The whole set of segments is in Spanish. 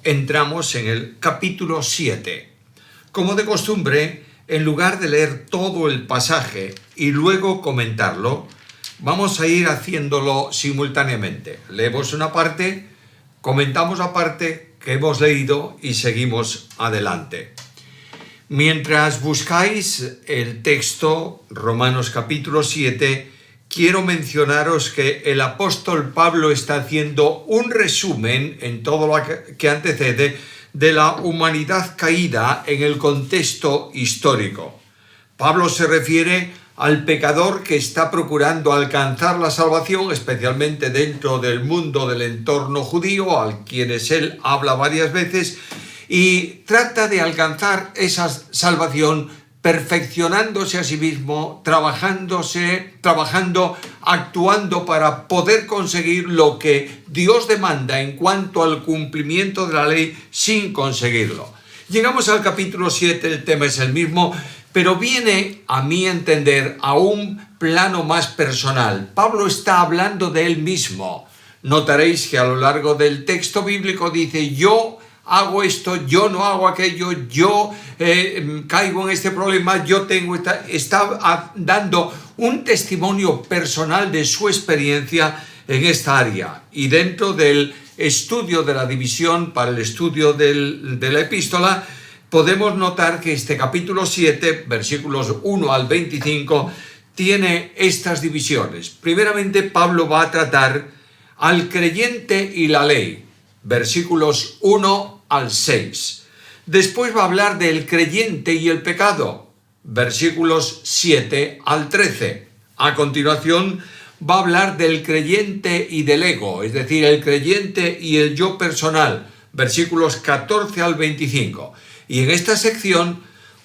Entramos en el capítulo 7. Como de costumbre, en lugar de leer todo el pasaje y luego comentarlo, vamos a ir haciéndolo simultáneamente. Leemos una parte, comentamos la parte que hemos leído y seguimos adelante. Mientras buscáis el texto, Romanos capítulo 7, quiero mencionaros que el apóstol Pablo está haciendo un resumen en todo lo que antecede de la humanidad caída en el contexto histórico. Pablo se refiere al pecador que está procurando alcanzar la salvación, especialmente dentro del mundo del entorno judío, al quienes él habla varias veces, y trata de alcanzar esa salvación perfeccionándose a sí mismo, trabajando, actuando para poder conseguir lo que Dios demanda en cuanto al cumplimiento de la ley sin conseguirlo. Llegamos al capítulo 7, el tema es el mismo, pero viene, a mi entender, a un plano más personal. Pablo está hablando de él mismo. Notaréis que a lo largo del texto bíblico dice: yo hago esto, yo no hago aquello, yo caigo en este problema, yo tengo está dando un testimonio personal de su experiencia en esta área. Y dentro del estudio de la división para el estudio de la epístola, podemos notar que este capítulo 7, versículos 1 al 25, tiene estas divisiones. Primeramente, Pablo va a tratar al creyente y la ley, versículos 1 al 6. Después va a hablar del creyente y el pecado, versículos 7 al 13. A continuación va a hablar del creyente y del ego, es decir, el creyente y el yo personal, versículos 14 al 25. Y en esta sección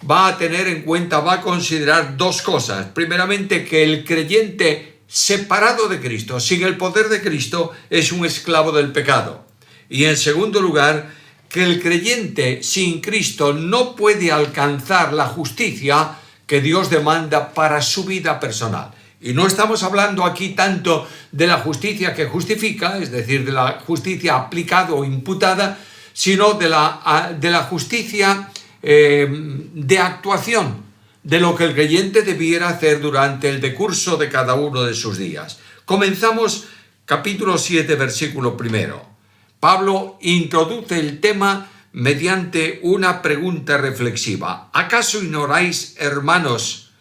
va a considerar dos cosas. Primeramente, que el creyente separado de Cristo, sin el poder de Cristo, es un esclavo del pecado. Y en segundo lugar, que el creyente sin Cristo no puede alcanzar la justicia que Dios demanda para su vida personal. Y no estamos hablando aquí tanto de la justicia que justifica, es decir, de la justicia aplicada o imputada, sino de la justicia de actuación, de lo que el creyente debiera hacer durante el decurso de cada uno de sus días. Comenzamos capítulo 7, versículo 1. Pablo introduce el tema mediante una pregunta reflexiva. ¿Acaso ignoráis, hermanos,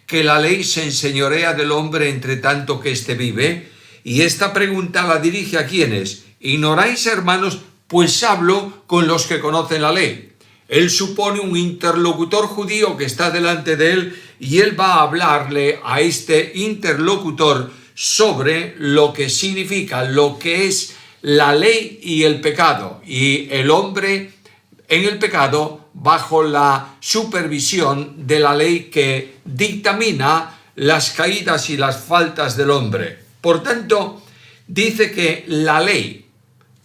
que la ley se enseñorea del hombre entre tanto que éste vive? Y esta pregunta la dirige a quienes. ¿Ignoráis, hermanos? Pues hablo con los que conocen la ley. Él supone un interlocutor judío que está delante de él y él va a hablarle a este interlocutor sobre lo que significa, lo que es la ley y el pecado, y el hombre en el pecado bajo la supervisión de la ley que dictamina las caídas y las faltas del hombre. Por tanto, dice que la ley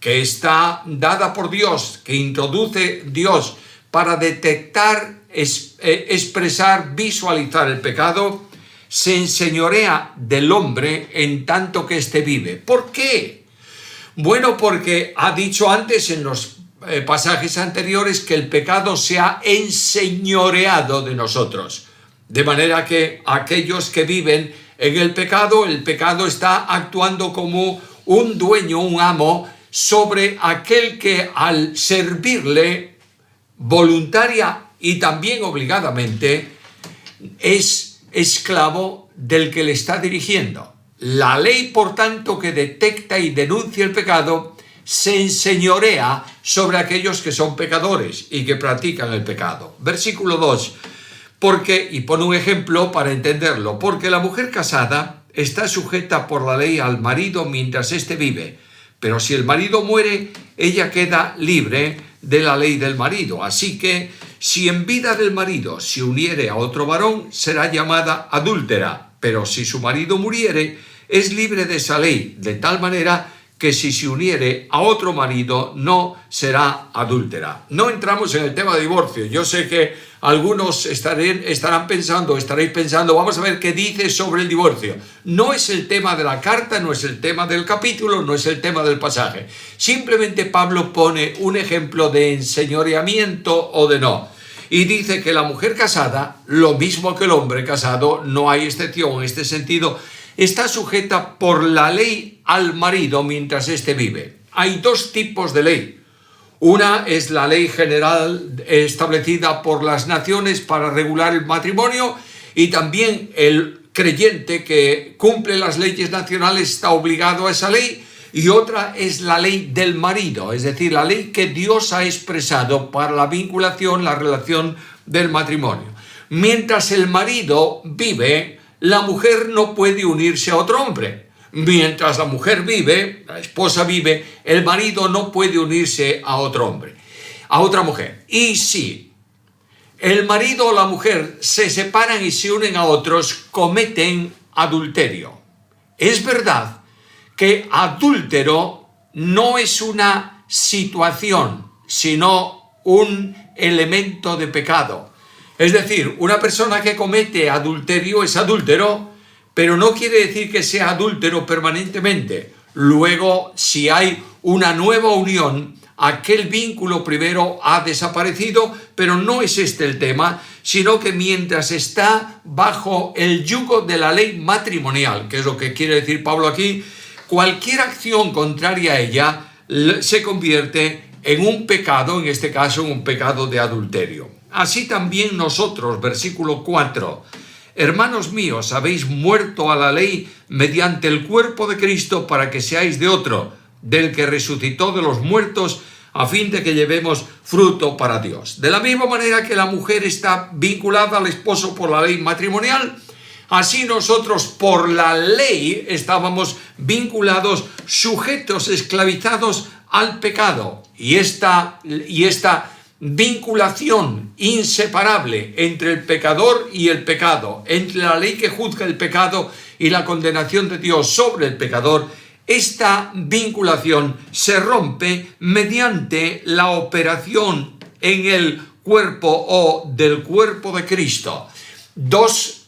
que está dada por Dios, que introduce Dios para detectar, expresar, visualizar el pecado, se enseñorea del hombre en tanto que éste vive. ¿Por qué? Bueno, porque ha dicho antes en los pasajes anteriores que el pecado se ha enseñoreado de nosotros. De manera que aquellos que viven en el pecado está actuando como un dueño, un amo, sobre aquel que al servirle voluntaria y también obligadamente es esclavo del que le está dirigiendo. La ley, por tanto, que detecta y denuncia el pecado, se enseñorea sobre aquellos que son pecadores y que practican el pecado. Versículo 2. Porque, y pone un ejemplo para entenderlo, porque la mujer casada está sujeta por la ley al marido mientras éste vive, pero si el marido muere, ella queda libre de la ley del marido. Así que, si en vida del marido se uniere a otro varón, será llamada adúltera, pero si su marido muriere, es libre de esa ley, de tal manera que si se uniere a otro marido no será adúltera. No entramos en el tema de divorcio. Yo sé que algunos estaréis pensando, vamos a ver qué dice sobre el divorcio. No es el tema de la carta, no es el tema del capítulo, no es el tema del pasaje. Simplemente Pablo pone un ejemplo de enseñoreamiento o de no. Y dice que la mujer casada, lo mismo que el hombre casado, no hay excepción en este sentido, está sujeta por la ley al marido mientras éste vive. Hay dos tipos de ley. Una es la ley general establecida por las naciones para regular el matrimonio, y también el creyente que cumple las leyes nacionales está obligado a esa ley. Y otra es la ley del marido, es decir, la ley que Dios ha expresado para la vinculación, la relación del matrimonio. Mientras el marido vive, la mujer no puede unirse a otro hombre. Mientras la mujer vive, la esposa vive, el marido no puede unirse a otro hombre, a otra mujer. Y si el marido o la mujer se separan y se unen a otros, cometen adulterio. Es verdad que adúltero no es una situación, sino un elemento de pecado. Es decir, una persona que comete adulterio es adúltero, pero no quiere decir que sea adúltero permanentemente. Luego, si hay una nueva unión, aquel vínculo primero ha desaparecido, pero no es este el tema, sino que mientras está bajo el yugo de la ley matrimonial, que es lo que quiere decir Pablo aquí, cualquier acción contraria a ella se convierte en un pecado, en este caso en un pecado de adulterio. Así también nosotros, versículo 4, hermanos míos, habéis muerto a la ley mediante el cuerpo de Cristo para que seáis de otro, del que resucitó de los muertos, a fin de que llevemos fruto para Dios. De la misma manera que la mujer está vinculada al esposo por la ley matrimonial, así nosotros por la ley estábamos vinculados, sujetos, esclavizados al pecado. Y esta vinculación inseparable entre el pecador y el pecado, entre la ley que juzga el pecado y la condenación de Dios sobre el pecador, esta vinculación se rompe mediante la operación en el cuerpo o del cuerpo de Cristo. Dos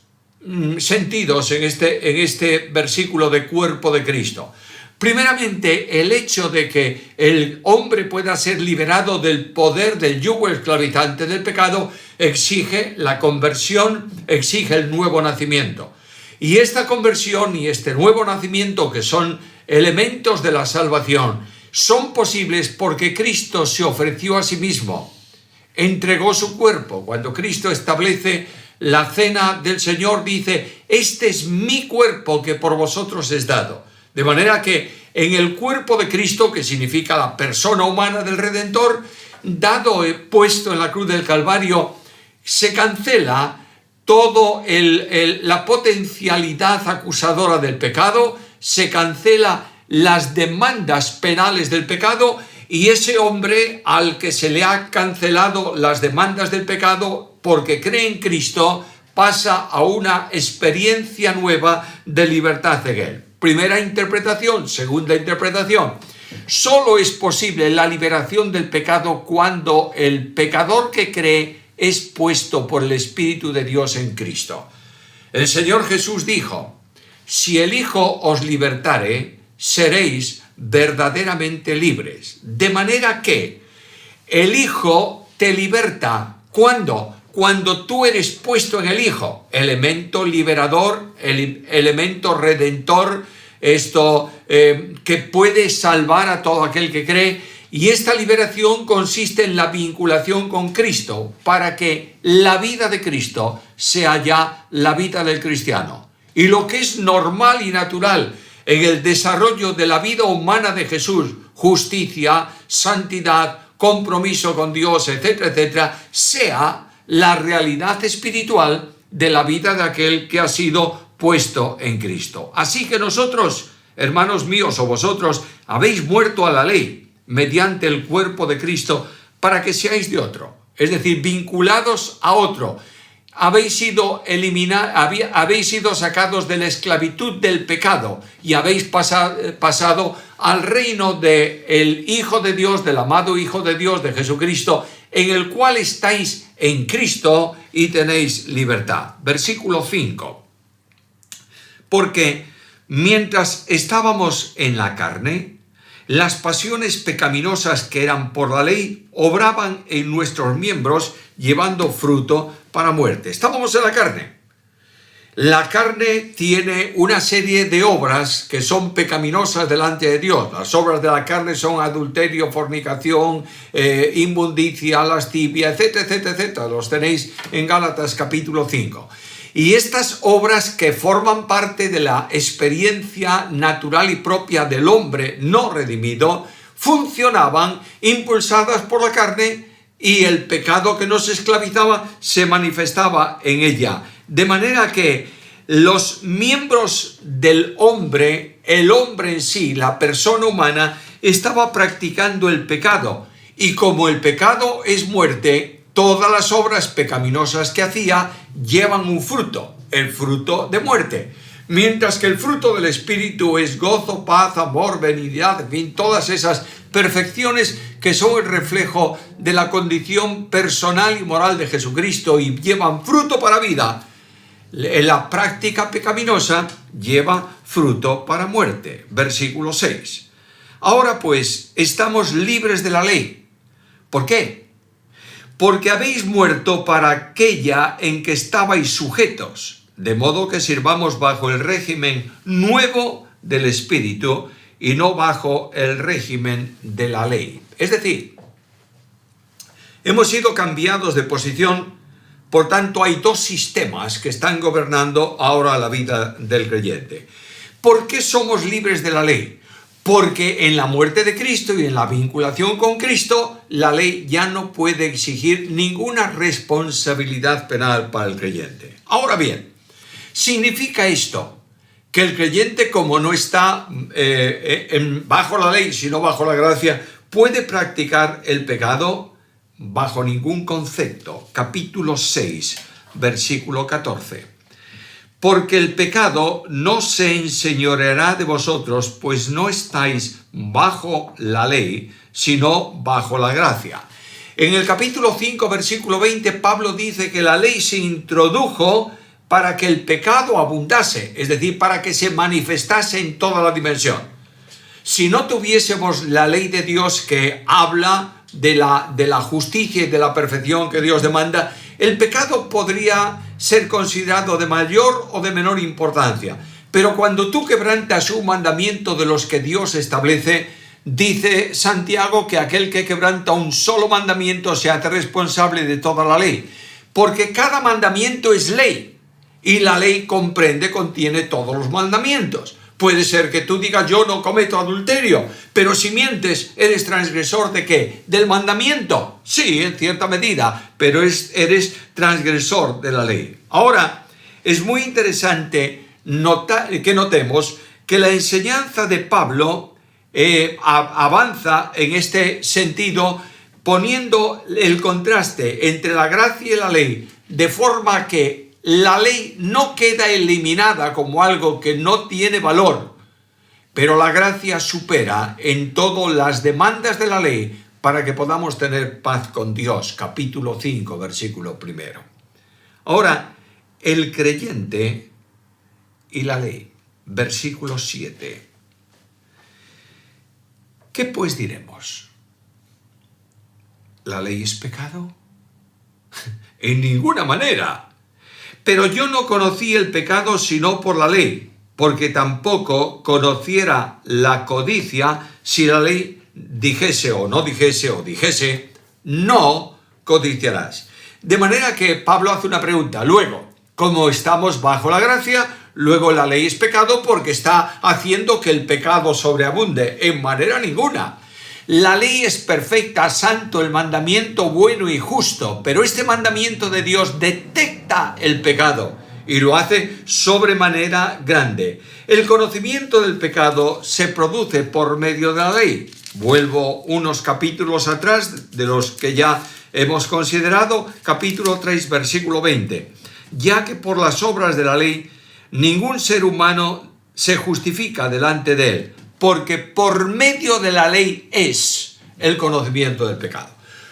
sentidos en este versículo de cuerpo de Cristo. Primeramente, el hecho de que el hombre pueda ser liberado del poder del yugo esclavizante del pecado exige la conversión, exige el nuevo nacimiento. Y esta conversión y este nuevo nacimiento, que son elementos de la salvación, son posibles porque Cristo se ofreció a sí mismo, entregó su cuerpo. Cuando Cristo establece la cena del Señor, dice: este es mi cuerpo que por vosotros es dado. De manera que en el cuerpo de Cristo, que significa la persona humana del Redentor, dado, puesto en la cruz del Calvario, se cancela todo la potencialidad acusadora del pecado, se cancela las demandas penales del pecado, y ese hombre al que se le ha cancelado las demandas del pecado porque cree en Cristo pasa a una experiencia nueva de libertad en él. Primera interpretación. Segunda interpretación. Solo es posible la liberación del pecado cuando el pecador que cree es puesto por el Espíritu de Dios en Cristo. El Señor Jesús dijo: si el Hijo os libertare, seréis verdaderamente libres. De manera que el Hijo te liberta. ¿Cuándo? Cuando tú eres puesto en el Hijo, elemento liberador, el elemento redentor, que puede salvar a todo aquel que cree. Y esta liberación consiste en la vinculación con Cristo, para que la vida de Cristo sea ya la vida del cristiano. Y lo que es normal y natural en el desarrollo de la vida humana de Jesús, justicia, santidad, compromiso con Dios, etcétera, etcétera, sea la realidad espiritual de la vida de aquel que ha sido puesto en Cristo. Así que nosotros, hermanos míos, o vosotros, habéis muerto a la ley mediante el cuerpo de Cristo para que seáis de otro, es decir, vinculados a otro. habéis sido habéis sido sacados de la esclavitud del pecado y habéis pasado al reino del Hijo de Dios, del amado Hijo de Dios, de Jesucristo, en el cual estáis en Cristo y tenéis libertad. Versículo 5. Porque mientras estábamos en la carne, las pasiones pecaminosas que eran por la ley obraban en nuestros miembros, llevando fruto para muerte. Estábamos en la carne. La carne tiene una serie de obras que son pecaminosas delante de Dios. Las obras de la carne son adulterio, fornicación, inmundicia, lascivia, etcétera, etcétera, etcétera. Los tenéis en Gálatas capítulo 5. Y estas obras que forman parte de la experiencia natural y propia del hombre no redimido, funcionaban impulsadas por la carne y el pecado que nos esclavizaba se manifestaba en ella. De manera que los miembros del hombre, el hombre en sí, la persona humana, estaba practicando el pecado. Y como el pecado es muerte, todas las obras pecaminosas que hacía llevan un fruto, el fruto de muerte. Mientras que el fruto del Espíritu es gozo, paz, amor, benignidad, en fin, todas esas perfecciones que son el reflejo de la condición personal y moral de Jesucristo y llevan fruto para vida. La práctica pecaminosa lleva fruto para muerte. Versículo 6. Ahora pues, estamos libres de la ley. ¿Por qué? Porque habéis muerto para aquella en que estabais sujetos, de modo que sirvamos bajo el régimen nuevo del Espíritu y no bajo el régimen de la ley. Es decir, hemos sido cambiados de posición. Por tanto, hay dos sistemas que están gobernando ahora la vida del creyente. ¿Por qué somos libres de la ley? Porque en la muerte de Cristo y en la vinculación con Cristo, la ley ya no puede exigir ninguna responsabilidad penal para el creyente. Ahora bien, ¿significa esto que el creyente, como no está bajo la ley, sino bajo la gracia, puede practicar el pecado? Bajo ningún concepto. Capítulo 6, versículo 14. Porque el pecado no se enseñoreará de vosotros, pues no estáis bajo la ley, sino bajo la gracia. En el capítulo 5, versículo 20, Pablo dice que la ley se introdujo para que el pecado abundase, es decir, para que se manifestase en toda la dimensión. Si no tuviésemos la ley de Dios que habla de la justicia y de la perfección que Dios demanda, el pecado podría ser considerado de mayor o de menor importancia. Pero cuando tú quebrantas un mandamiento de los que Dios establece, dice Santiago que aquel que quebranta un solo mandamiento se hace responsable de toda la ley. Porque cada mandamiento es ley y la ley contiene todos los mandamientos. Puede ser que tú digas, yo no cometo adulterio, pero si mientes, ¿eres transgresor de qué? ¿Del mandamiento? Sí, en cierta medida, pero eres transgresor de la ley. Ahora, es muy interesante que notemos que la enseñanza de Pablo avanza en este sentido, poniendo el contraste entre la gracia y la ley, de forma que la ley no queda eliminada como algo que no tiene valor, pero la gracia supera en todo las demandas de la ley para que podamos tener paz con Dios. Capítulo 5, versículo 1. Ahora, el creyente y la ley. Versículo 7. ¿Qué pues diremos? ¿La ley es pecado? En ninguna manera. Pero yo no conocí el pecado sino por la ley, porque tampoco conociera la codicia si la ley dijese o no dijese o dijese, no codiciarás. De manera que Pablo hace una pregunta. Luego, como estamos bajo la gracia, luego la ley es pecado porque está haciendo que el pecado sobreabunde. En manera ninguna. La ley es perfecta, santo, el mandamiento bueno y justo, pero este mandamiento de Dios detecta el pecado y lo hace sobremanera grande. El conocimiento del pecado se produce por medio de la ley. Vuelvo unos capítulos atrás de los que ya hemos considerado, capítulo 3, versículo 20. ya que por las obras de la ley ningún ser humano se justifica delante de él, porque por medio de la ley es el conocimiento del pecado.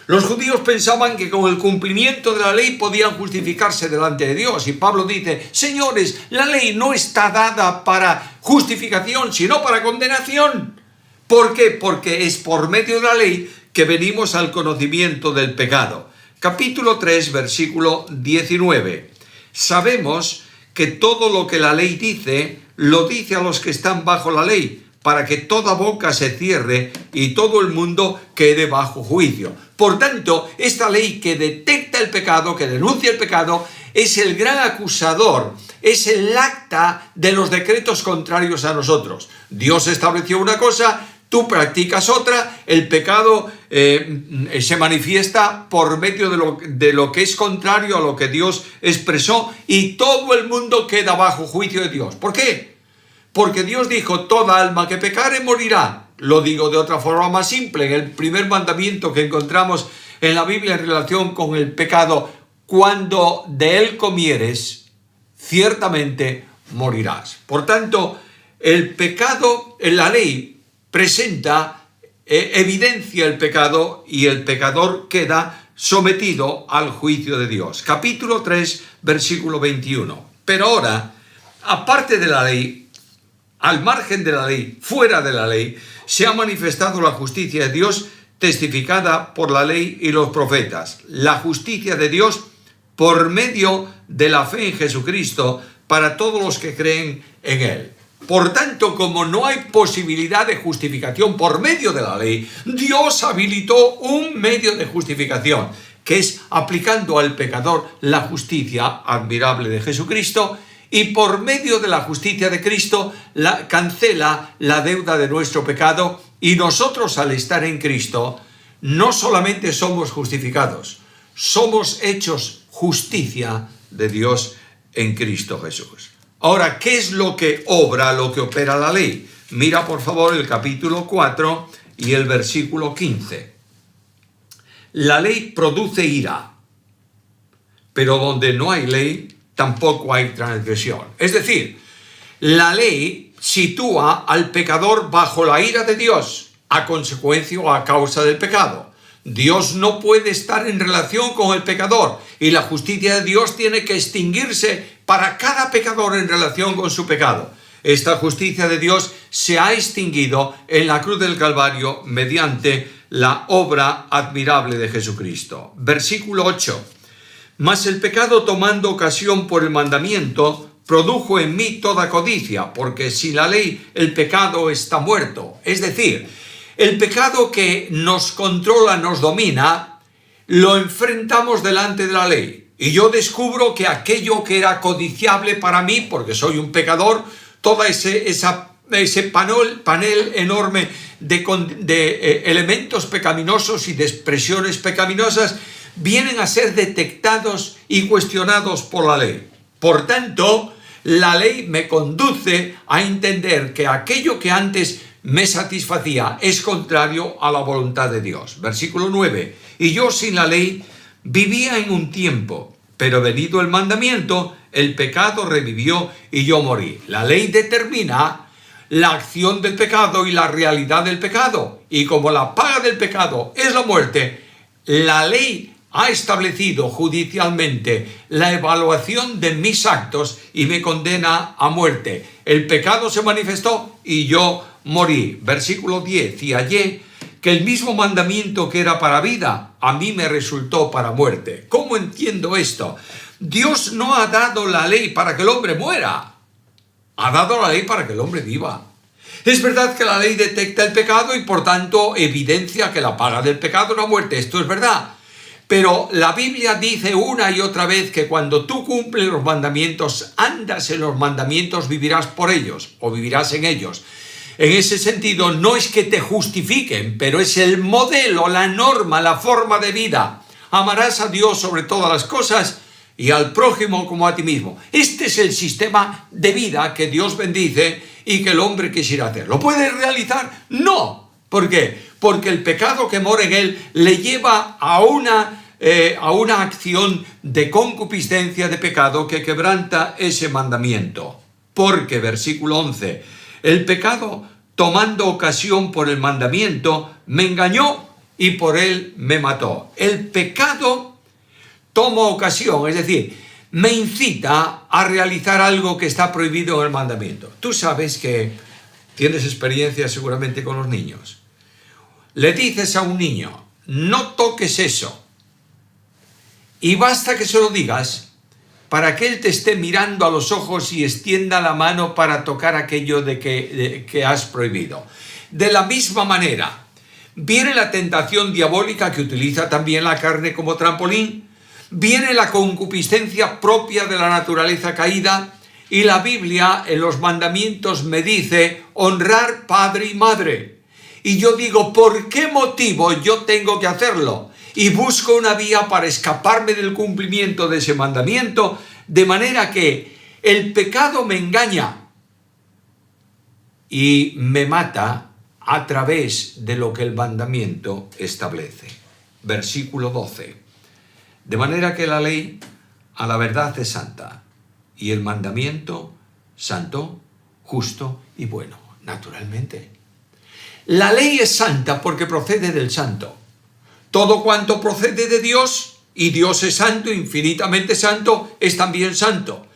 Los judíos pensaban que con el cumplimiento de la ley podían justificarse delante de Dios. Y Pablo dice, señores, la ley no está dada para justificación, sino para condenación. ¿Por qué? Porque es por medio de la ley que venimos al conocimiento del pecado. Capítulo 3, versículo 19. Sabemos que todo lo que la ley dice, lo dice a los que están bajo la ley, para que toda boca se cierre y todo el mundo quede bajo juicio. Por tanto, esta ley que detecta el pecado, que denuncia el pecado, es el gran acusador, es el acta de los decretos contrarios a nosotros. Dios estableció una cosa, tú practicas otra, el pecado se manifiesta por medio de lo que es contrario a lo que Dios expresó y todo el mundo queda bajo juicio de Dios. ¿Por qué? Porque Dios dijo, toda alma que pecare morirá. Lo digo de otra forma más simple, en el primer mandamiento que encontramos en la Biblia en relación con el pecado, cuando de él comieres, ciertamente morirás. Por tanto, el pecado en la ley presenta, evidencia el pecado y el pecador queda sometido al juicio de Dios. Capítulo 3, versículo 21. Pero ahora, aparte de la ley, al margen de la ley, fuera de la ley, se ha manifestado la justicia de Dios testificada por la ley y los profetas. La justicia de Dios por medio de la fe en Jesucristo para todos los que creen en Él. Por tanto, como no hay posibilidad de justificación por medio de la ley, Dios habilitó un medio de justificación, que es aplicando al pecador la justicia admirable de Jesucristo, y por medio de la justicia de Cristo cancela la deuda de nuestro pecado, y nosotros al estar en Cristo no solamente somos justificados, somos hechos justicia de Dios en Cristo Jesús. Ahora, ¿qué es lo que obra, lo que opera la ley? Mira por favor el capítulo 4 y el versículo 15. La ley produce ira, pero donde no hay ley, tampoco hay transgresión. Es decir, la ley sitúa al pecador bajo la ira de Dios a consecuencia o a causa del pecado. Dios no puede estar en relación con el pecador y la justicia de Dios tiene que extinguirse para cada pecador en relación con su pecado. Esta justicia de Dios se ha extinguido en la cruz del Calvario mediante la obra admirable de Jesucristo. Versículo 8. Mas el pecado, tomando ocasión por el mandamiento, produjo en mí toda codicia, porque sin la ley el pecado está muerto. Es decir, el pecado que nos controla, nos domina, lo enfrentamos delante de la ley. Y yo descubro que aquello que era codiciable para mí, porque soy un pecador, todo ese panel enorme de elementos pecaminosos y de expresiones pecaminosas, vienen a ser detectados y cuestionados por la ley. Por tanto, la ley me conduce a entender que aquello que antes me satisfacía es contrario a la voluntad de Dios. Versículo 9. Y yo sin la ley vivía en un tiempo, pero venido el mandamiento, el pecado revivió y yo morí. La ley determina la acción del pecado y la realidad del pecado. Y como la paga del pecado es la muerte, la ley ha establecido judicialmente la evaluación de mis actos y me condena a muerte. El pecado se manifestó y yo morí. Versículo 10. Y hallé que el mismo mandamiento que era para vida, a mí me resultó para muerte. ¿Cómo entiendo esto? Dios no ha dado la ley para que el hombre muera. Ha dado la ley para que el hombre viva. Es verdad que la ley detecta el pecado y por tanto evidencia que la paga del pecado es la muerte. Esto es verdad. Pero la Biblia dice una y otra vez que cuando tú cumples los mandamientos, andas en los mandamientos, vivirás por ellos o vivirás en ellos. En ese sentido, no es que te justifiquen, pero es el modelo, la norma, la forma de vida. Amarás a Dios sobre todas las cosas y al prójimo como a ti mismo. Este es el sistema de vida que Dios bendice y que el hombre quisiera hacer. ¿Lo puede realizar? No. ¿Por qué? Porque el pecado que mora en él le lleva a una a una acción de concupiscencia, de pecado, que quebranta ese mandamiento. Porque, versículo 11, el pecado, tomando ocasión por el mandamiento, me engañó y por él me mató. El pecado toma ocasión, es decir, me incita a realizar algo que está prohibido en el mandamiento. Tú sabes que tienes experiencia seguramente con los niños. Le dices a un niño, no toques eso. Y basta que se lo digas para que él te esté mirando a los ojos y extienda la mano para tocar aquello que has prohibido. De la misma manera, viene la tentación diabólica que utiliza también la carne como trampolín, viene la concupiscencia propia de la naturaleza caída, y la Biblia en los mandamientos me dice honrar padre y madre. Y yo digo, ¿por qué motivo yo tengo que hacerlo? Y busco una vía para escaparme del cumplimiento de ese mandamiento, de manera que el pecado me engaña y me mata a través de lo que el mandamiento establece. Versículo 12. De manera que la ley a la verdad es santa, y el mandamiento santo, justo y bueno. Naturalmente, la ley es santa porque procede del santo. Todo cuanto procede de Dios, y Dios es santo, infinitamente santo, es también santo.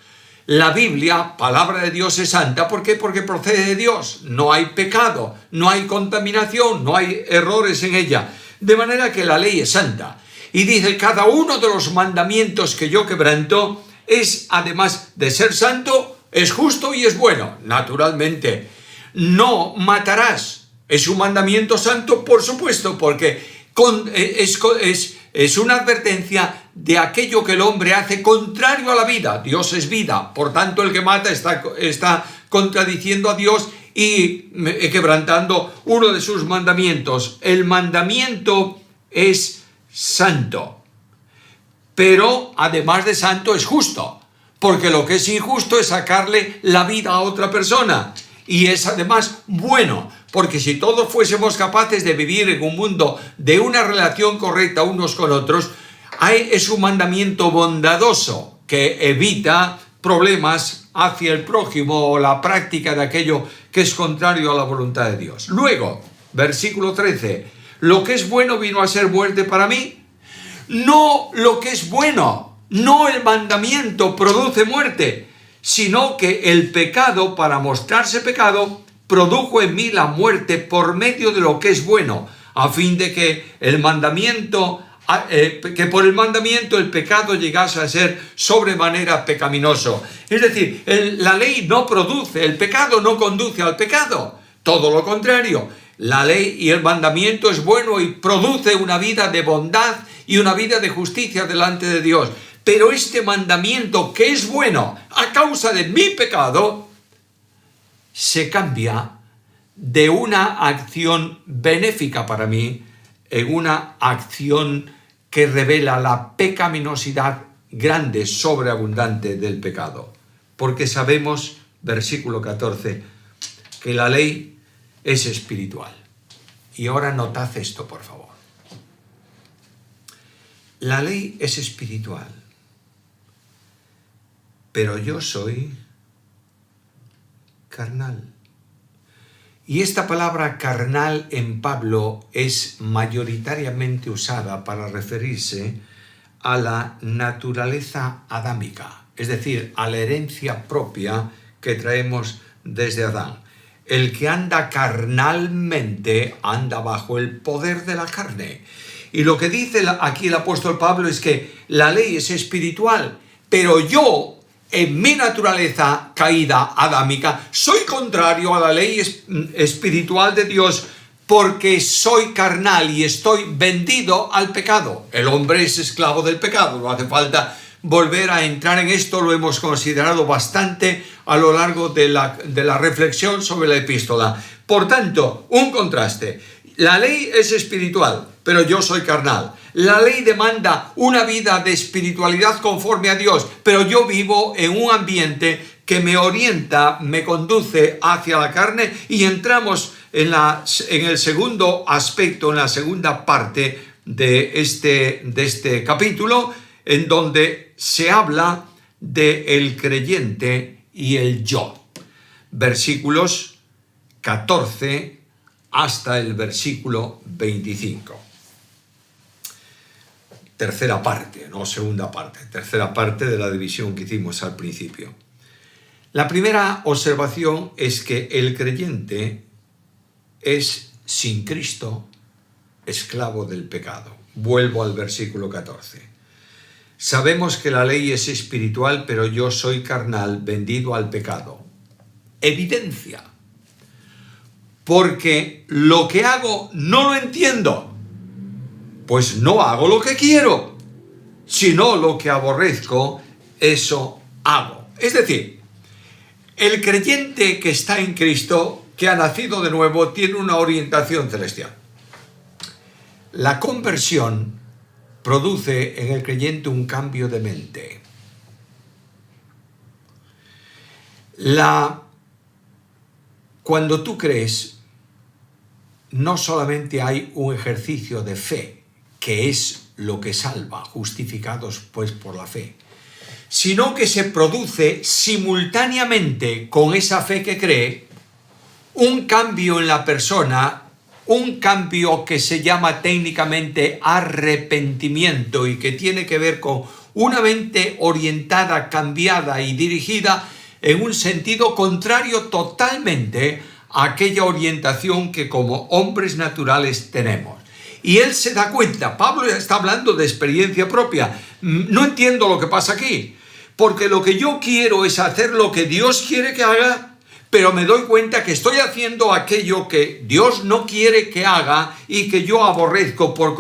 La Biblia, palabra de Dios, es santa. ¿Por qué? Porque procede de Dios. No hay pecado, no hay contaminación, no hay errores en ella. De manera que la ley es santa. Y dice, cada uno de los mandamientos que yo quebranto es, además de ser santo, es justo y es bueno. Naturalmente, no matarás. Es un mandamiento santo, por supuesto, porque es una advertencia de aquello que el hombre hace contrario a la vida. Dios es vida, por tanto el que mata está contradiciendo a Dios y quebrantando uno de sus mandamientos. El mandamiento es santo, pero además de santo es justo, porque lo que es injusto es sacarle la vida a otra persona, y es además bueno, porque si todos fuésemos capaces de vivir en un mundo de una relación correcta unos con otros, es un mandamiento bondadoso que evita problemas hacia el prójimo o la práctica de aquello que es contrario a la voluntad de Dios. Luego, versículo 13, lo que es bueno vino a ser muerte para mí. No lo que es bueno, no el mandamiento produce muerte, sino que el pecado, para mostrarse pecado, produjo en mí la muerte por medio de lo que es bueno, a fin de que por el mandamiento el pecado llegase a ser sobremanera pecaminoso. Es decir, la ley no produce, el pecado no conduce al pecado, todo lo contrario. La ley y el mandamiento es bueno y produce una vida de bondad y una vida de justicia delante de Dios. Pero este mandamiento, que es bueno a causa de mi pecado, se cambia de una acción benéfica para mí en una acción que revela la pecaminosidad grande, sobreabundante del pecado. Porque sabemos, versículo 14, que la ley es espiritual. Y ahora notad esto, por favor. La ley es espiritual, pero yo soy carnal. Y esta palabra carnal en Pablo es mayoritariamente usada para referirse a la naturaleza adámica, es decir, a la herencia propia que traemos desde Adán. El que anda carnalmente anda bajo el poder de la carne. Y lo que dice aquí el apóstol Pablo es que la ley es espiritual, pero yo, en mi naturaleza caída adámica, soy contrario a la ley espiritual de Dios porque soy carnal y estoy vendido al pecado. El hombre es esclavo del pecado, no hace falta volver a entrar en esto, lo hemos considerado bastante a lo largo de la reflexión sobre la epístola. Por tanto, un contraste. La ley es espiritual, pero yo soy carnal. La ley demanda una vida de espiritualidad conforme a Dios, pero yo vivo en un ambiente que me orienta, me conduce hacia la carne, y entramos en el segundo aspecto, en la segunda parte de este capítulo, en donde se habla del creyente y el yo. Versículos 14 hasta el versículo 25. Tercera parte, no segunda parte, tercera parte de la división que hicimos al principio. La primera observación es que el creyente es, sin Cristo, esclavo del pecado. Vuelvo al versículo 14. Sabemos que la ley es espiritual, pero yo soy carnal, vendido al pecado. Evidencia. Porque lo que hago no lo entiendo. Pues no hago lo que quiero, sino lo que aborrezco, eso hago. Es decir, el creyente que está en Cristo, que ha nacido de nuevo, tiene una orientación celestial. La conversión produce en el creyente un cambio de mente. Cuando tú crees, no solamente hay un ejercicio de fe, que es lo que salva, justificados pues por la fe, sino que se produce simultáneamente con esa fe que cree un cambio en la persona, un cambio que se llama técnicamente arrepentimiento y que tiene que ver con una mente orientada, cambiada y dirigida en un sentido contrario totalmente a aquella orientación que como hombres naturales tenemos. Y él se da cuenta, Pablo está hablando de experiencia propia, no entiendo lo que pasa aquí, porque lo que yo quiero es hacer lo que Dios quiere que haga, pero me doy cuenta que estoy haciendo aquello que Dios no quiere que haga y que yo aborrezco por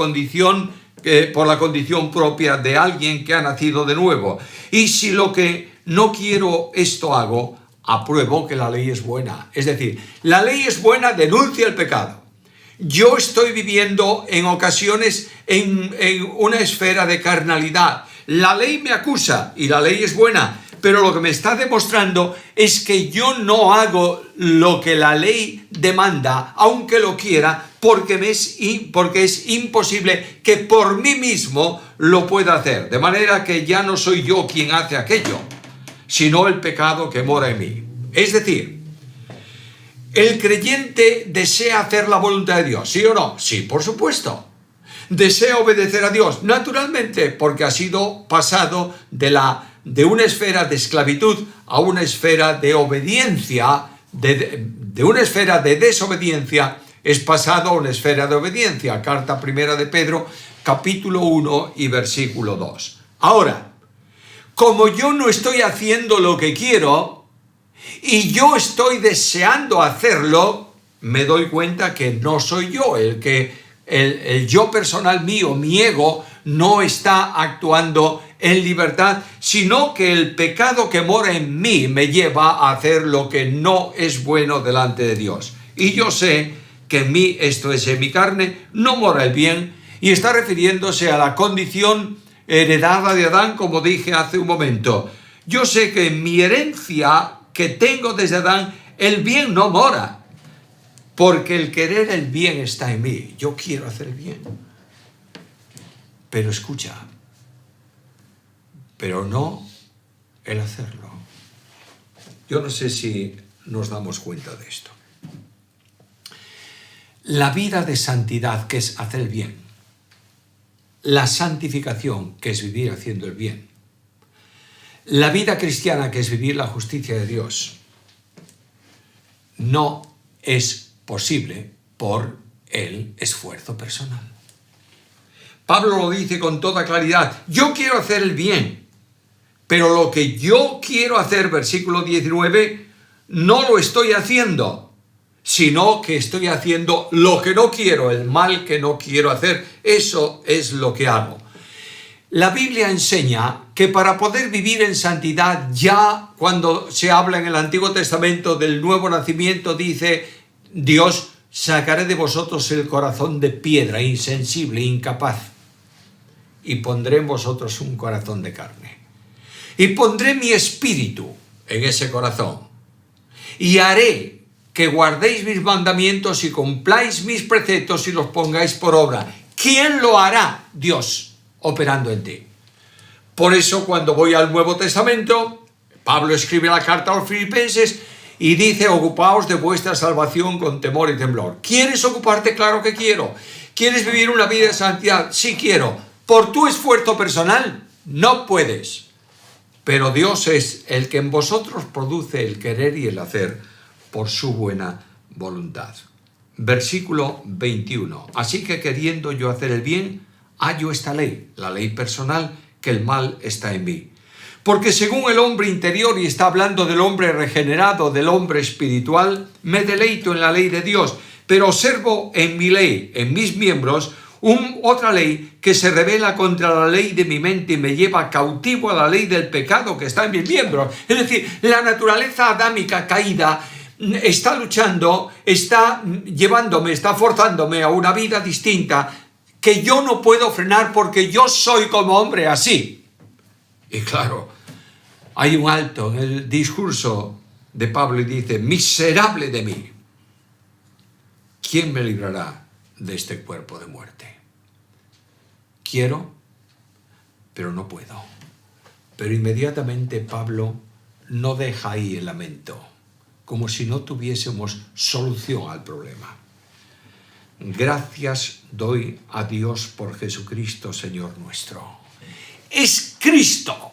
la condición propia de alguien que ha nacido de nuevo. Y si lo que no quiero esto hago, apruebo que la ley es buena. Es decir, la ley es buena, denuncia el pecado. Yo estoy viviendo en ocasiones en una esfera de carnalidad. La ley me acusa y la ley es buena, pero lo que me está demostrando es que yo no hago lo que la ley demanda, aunque lo quiera, porque es imposible que por mí mismo lo pueda hacer. De manera que ya no soy yo quien hace aquello, sino el pecado que mora en mí. Es decir, ¿el creyente desea hacer la voluntad de Dios? ¿Sí o no? Sí, por supuesto. ¿Desea obedecer a Dios? Naturalmente, porque ha sido pasado de una esfera de esclavitud a una esfera de obediencia, de una esfera de desobediencia, es pasado a una esfera de obediencia. Carta primera de Pedro, capítulo 1 y versículo 2. Ahora, como yo no estoy haciendo lo que quiero, y yo estoy deseando hacerlo, me doy cuenta que no soy yo el yo personal mío, mi ego, no está actuando en libertad, sino que el pecado que mora en mí me lleva a hacer lo que no es bueno delante de Dios. Y yo sé que en mí, esto es en mi carne, no mora el bien, y está refiriéndose a la condición heredada de Adán, como dije hace un momento. Yo sé que en mi herencia que tengo desde Adán, el bien no mora, porque el querer el bien está en mí. Yo quiero hacer el bien. Pero escucha, pero no el hacerlo. Yo no sé si nos damos cuenta de esto. La vida de santidad, que es hacer el bien. La santificación, que es vivir haciendo el bien. La vida cristiana, que es vivir la justicia de Dios, no es posible por el esfuerzo personal. Pablo lo dice con toda claridad. Yo quiero hacer el bien, pero lo que yo quiero hacer, versículo 19, no lo estoy haciendo, sino que estoy haciendo lo que no quiero, el mal que no quiero hacer. Eso es lo que hago. La Biblia enseña que para poder vivir en santidad, ya cuando se habla en el Antiguo Testamento del nuevo nacimiento, dice Dios: sacaré de vosotros el corazón de piedra, insensible, incapaz, y pondré en vosotros un corazón de carne. Y pondré mi espíritu en ese corazón, y haré que guardéis mis mandamientos y cumpláis mis preceptos y los pongáis por obra. ¿quién lo hará? Dios, operando en ti. Por eso cuando voy al Nuevo Testamento, Pablo escribe la carta a los Filipenses y dice, ocupaos de vuestra salvación con temor y temblor. ¿Quieres ocuparte? Claro que quiero. ¿Quieres vivir una vida de santidad? Sí quiero. ¿Por tu esfuerzo personal? No puedes. Pero Dios es el que en vosotros produce el querer y el hacer por su buena voluntad. Versículo 21. Así que queriendo yo hacer el bien, hallo esta ley, la ley personal, que el mal está en mí. Porque según el hombre interior, y está hablando del hombre regenerado, del hombre espiritual, me deleito en la ley de Dios, pero observo en mi ley, en mis miembros, otra ley que se revela contra la ley de mi mente y me lleva cautivo a la ley del pecado que está en mis miembros. Es decir, la naturaleza adámica caída está luchando, está llevándome, está forzándome a una vida distinta que yo no puedo frenar porque yo soy como hombre así. Y claro, hay un alto en el discurso de Pablo y dice, miserable de mí, ¿quién me librará de este cuerpo de muerte? Quiero, pero no puedo. Pero inmediatamente Pablo no deja ahí el lamento, como si no tuviésemos solución al problema. Gracias doy a Dios por Jesucristo, Señor nuestro. Es Cristo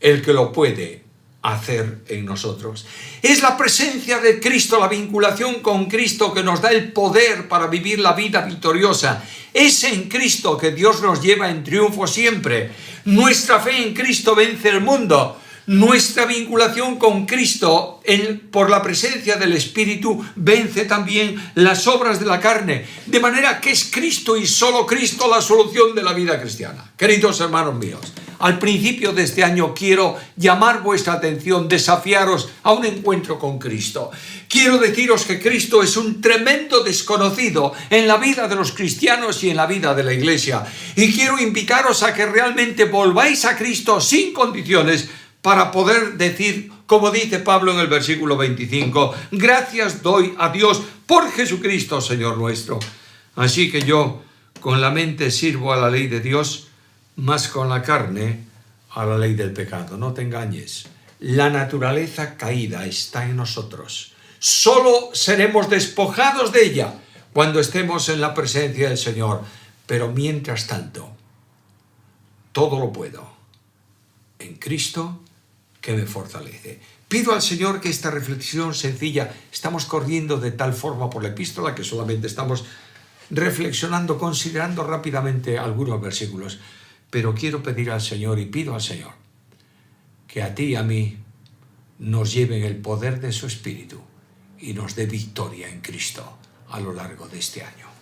el que lo puede hacer en nosotros. Es la presencia de Cristo, la vinculación con Cristo que nos da el poder para vivir la vida victoriosa. Es en Cristo que Dios nos lleva en triunfo siempre. Nuestra fe en Cristo vence el mundo. Nuestra vinculación con Cristo por la presencia del Espíritu vence también las obras de la carne. De manera que es Cristo y solo Cristo la solución de la vida cristiana. Queridos hermanos míos, al principio de este año quiero llamar vuestra atención, desafiaros a un encuentro con Cristo. Quiero deciros que Cristo es un tremendo desconocido en la vida de los cristianos y en la vida de la Iglesia. Y quiero invitaros a que realmente volváis a Cristo sin condiciones para poder decir, como dice Pablo en el versículo 25, gracias doy a Dios por Jesucristo, Señor nuestro. Así que yo con la mente sirvo a la ley de Dios, más con la carne a la ley del pecado. No te engañes, la naturaleza caída está en nosotros. Solo seremos despojados de ella cuando estemos en la presencia del Señor. Pero mientras tanto, todo lo puedo en Cristo que me fortalece. Pido al Señor que esta reflexión sencilla, estamos corriendo de tal forma por la epístola que solamente estamos reflexionando, considerando rápidamente algunos versículos, pero quiero pedir al Señor y pido al Señor que a ti y a mí nos lleve en el poder de su Espíritu y nos dé victoria en Cristo a lo largo de este año.